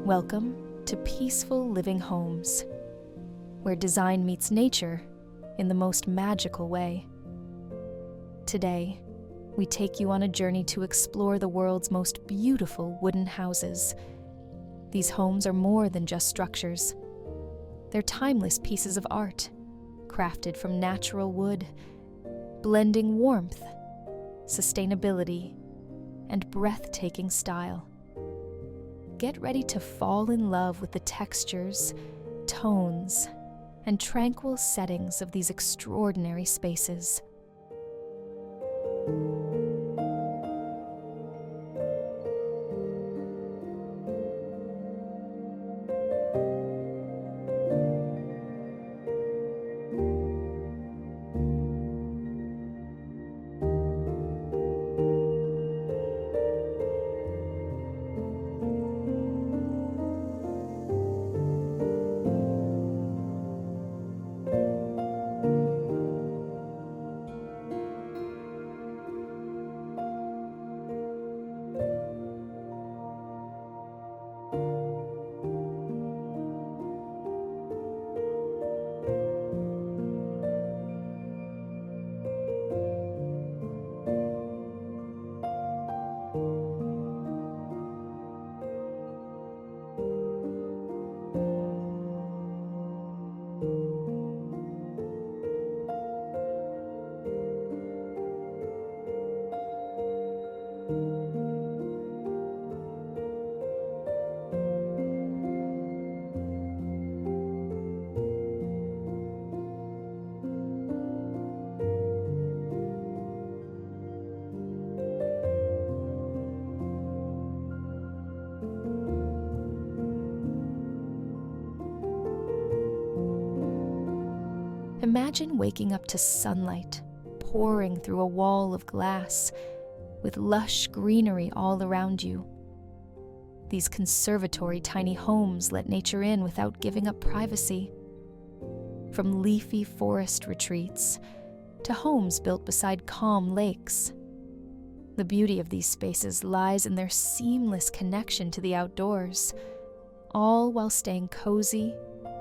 Welcome to Peaceful Living Homes, where design meets nature in the most magical way. Today, we take you on a journey to explore the world's most beautiful wooden houses. These homes are more than just structures. They're timeless pieces of art, crafted from natural wood, blending warmth, sustainability, and breathtaking style. Get ready to fall in love with the textures, tones, and tranquil settings of these extraordinary spaces. Imagine waking up to sunlight pouring through a wall of glass with lush greenery all around you. These conservatory tiny homes let nature in without giving up privacy. From leafy forest retreats to homes built beside calm lakes. The beauty of these spaces lies in their seamless connection to the outdoors, all while staying cozy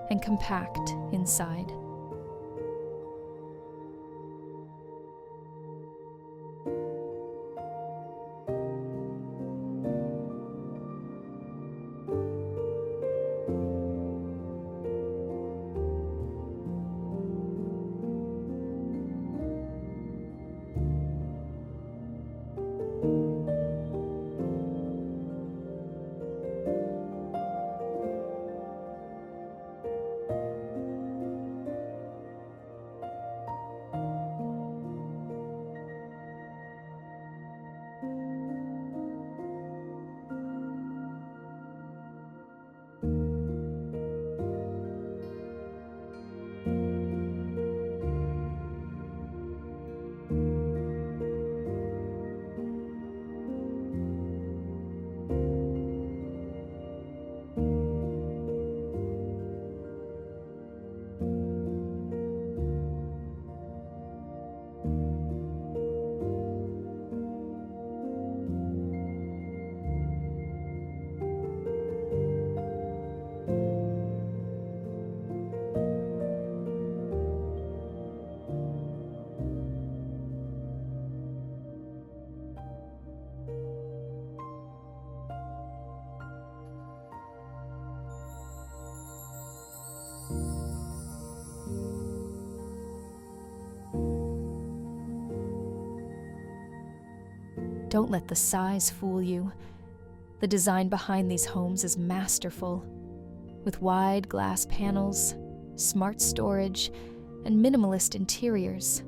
and compact inside. Don't let the size fool you. The design behind these homes is masterful. With wide glass panels, smart storage, and minimalist interiors,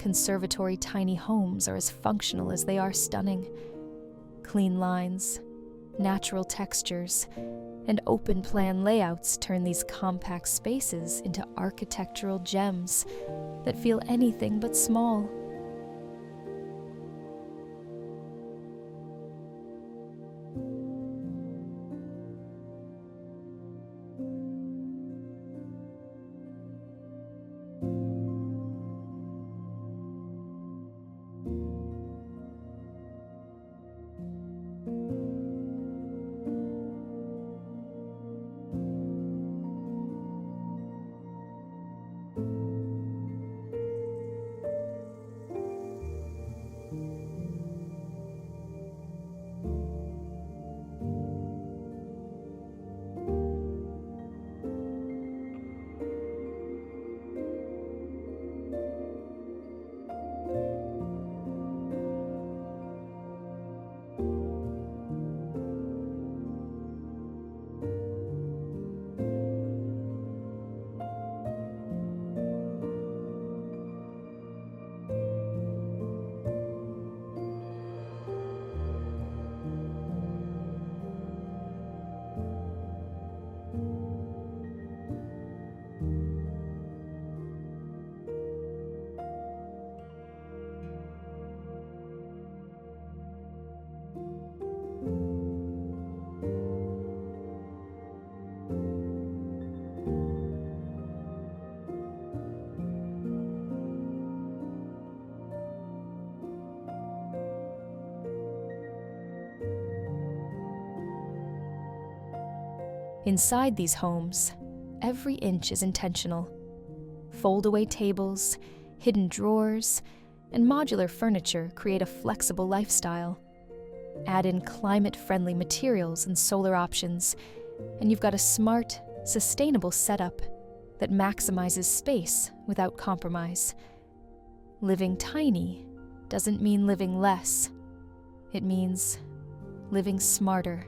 conservatory tiny homes are as functional as they are stunning. Clean lines, natural textures, and open-plan layouts turn these compact spaces into architectural gems that feel anything but small. Inside these homes, every inch is intentional. Fold-away tables, hidden drawers, and modular furniture create a flexible lifestyle. Add in climate-friendly materials and solar options, and you've got a smart, sustainable setup that maximizes space without compromise. Living tiny doesn't mean living less. It means living smarter.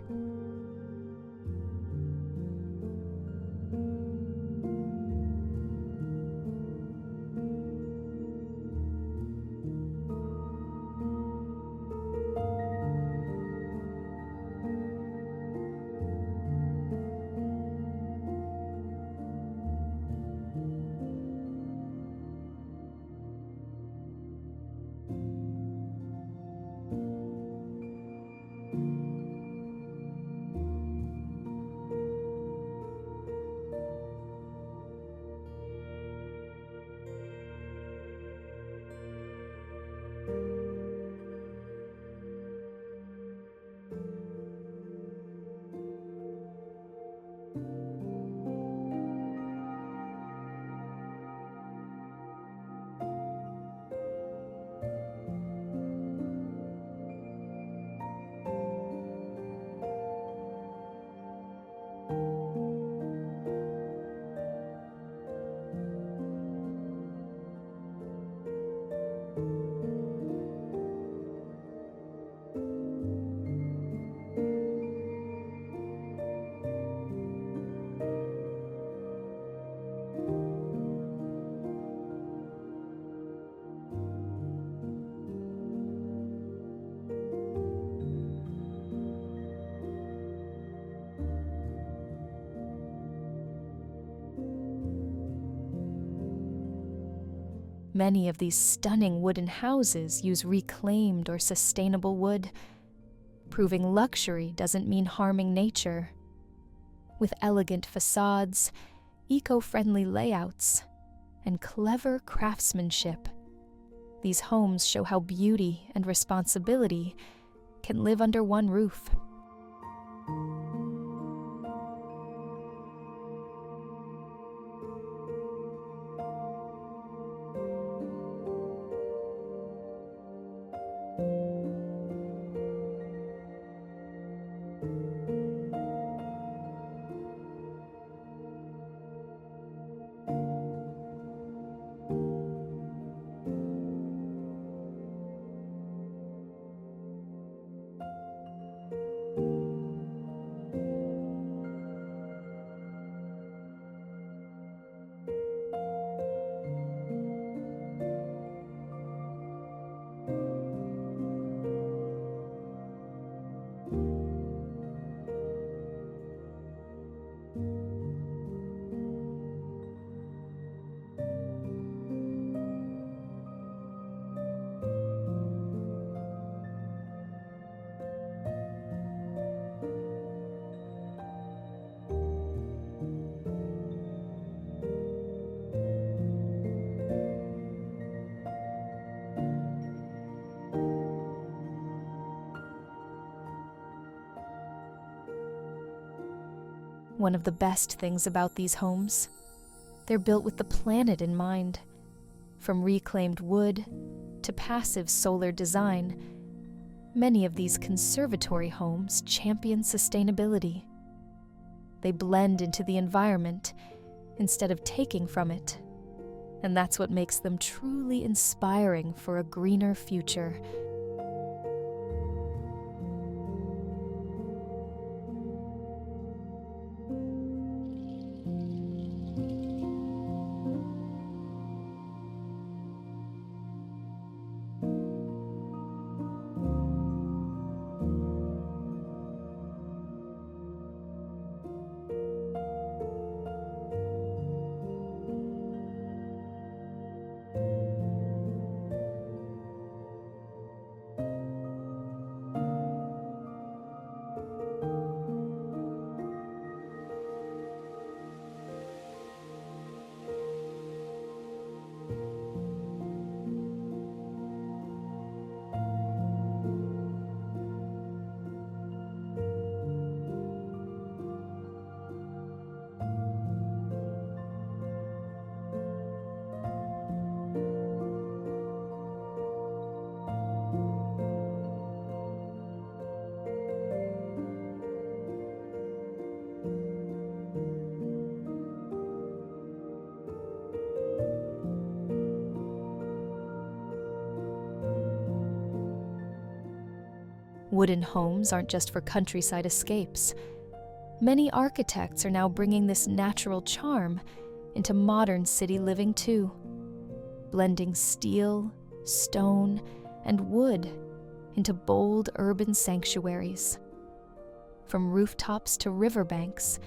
Many of these stunning wooden houses use reclaimed or sustainable wood, proving luxury doesn't mean harming nature. With elegant facades, eco-friendly layouts, and clever craftsmanship, these homes show how beauty and responsibility can live under one roof. One of the best things about these homes, they're built with the planet in mind. From reclaimed wood to passive solar design, many of these conservatory homes champion sustainability. They blend into the environment instead of taking from it, and that's what makes them truly inspiring for a greener future. Wooden homes aren't just for countryside escapes. Many architects are now bringing this natural charm into modern city living too, blending steel, stone, and wood into bold urban sanctuaries. From rooftops to riverbanks,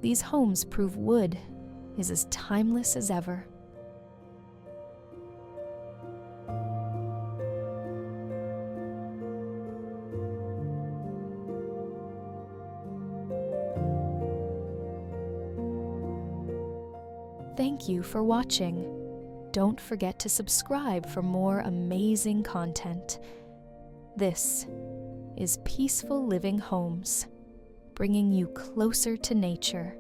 these homes prove wood is as timeless as ever. Thank you for watching. Don't forget to subscribe for more amazing content. This is Peaceful Living Homes, bringing you closer to nature.